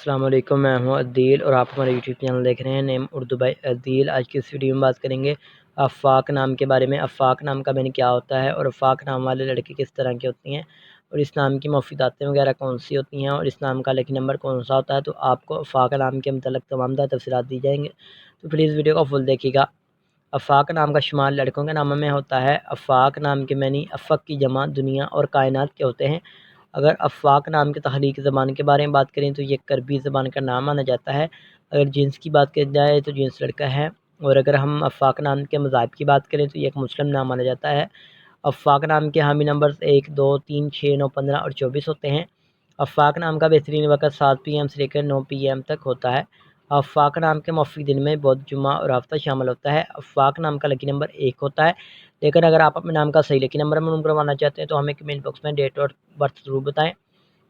السلام علیکم، میں ہوں عدیل اور آپ ہمارے یوٹیوب چینل دیکھ رہے ہیں نیم اردو بائی عدیل۔ آج کی اس ویڈیو میں بات کریں گے آفاق نام کے بارے میں۔ آفاق نام کا کیا ہوتا ہے اور آفاق نام والے لڑکے کس طرح کی ہوتی ہیں اور اس نام کی مفیداتیں وغیرہ کون سی ہوتی ہیں اور اس نام کا لکی نمبر کون سا ہوتا ہے، تو آپ کو آفاق نام کے متعلق تمام تفصیلات دی جائیں گے، تو پلیز ویڈیو کو فل دیکھیے گا۔ آفاق نام کا شمال لڑکوں کے ناموں میں ہوتا ہے۔ آفاق نام کے معنی افق کی جمع دنیا اور کائنات کے ہوتے ہیں۔ اگر آفاق نام کے تخلیقی زبان کے بارے میں بات کریں تو یہ کربی زبان کا نام مانا جاتا ہے۔ اگر جنس کی بات کی جائے تو جنس لڑکا ہے، اور اگر ہم آفاق نام کے مذاہب کی بات کریں تو یہ ایک مسلم نام مانا جاتا ہے۔ آفاق نام کے حامی نمبرز 1، 2، 3، 6، 9، 15 اور 24 ہوتے ہیں۔ آفاق نام کا بہترین وقت 7 PM سے لے کر 9 PM تک ہوتا ہے۔ آفاق نام کے موافق دن میں بدھ، جمعہ اور ہفتہ شامل ہوتا ہے۔ آفاق نام کا لکی نمبر 1 ہوتا ہے، لیکن اگر آپ اپنے نام کا صحیح لکی نمبر معلوم کروانا چاہتے ہیں تو ہمیں کمنٹ باکس میں ڈیٹ اور برتھ ضرور بتائیں۔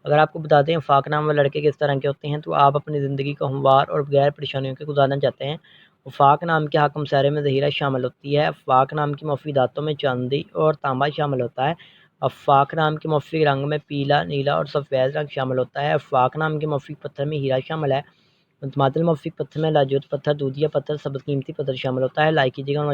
اگر آپ کو بتاتے ہیں آفاق نام والے لڑکے کس طرح کے ہوتے ہیں تو آپ اپنی زندگی کو ہموار اور بغیر پریشانیوں کے گزارنا چاہتے ہیں۔ آفاق نام کے حاکم سہرے میں ظہیرہ شامل ہوتی ہے۔ آفاق نام کی مفیداتوں میں چاندی اور تانبا شامل ہوتا ہے۔ آفاق نام کے موافق رنگ میں پیلا، نیلا اور سفید رنگ شامل ہوتا ہے۔ آفاق نام کے موافق پتھر میں ہیرا شامل ہے۔ متمادل موافق پتھر میں لاجوت پتھر، دودھیا پتھر، سبز قیمتی پتھر شامل ہوتا ہے۔ لائک کیجیے گا۔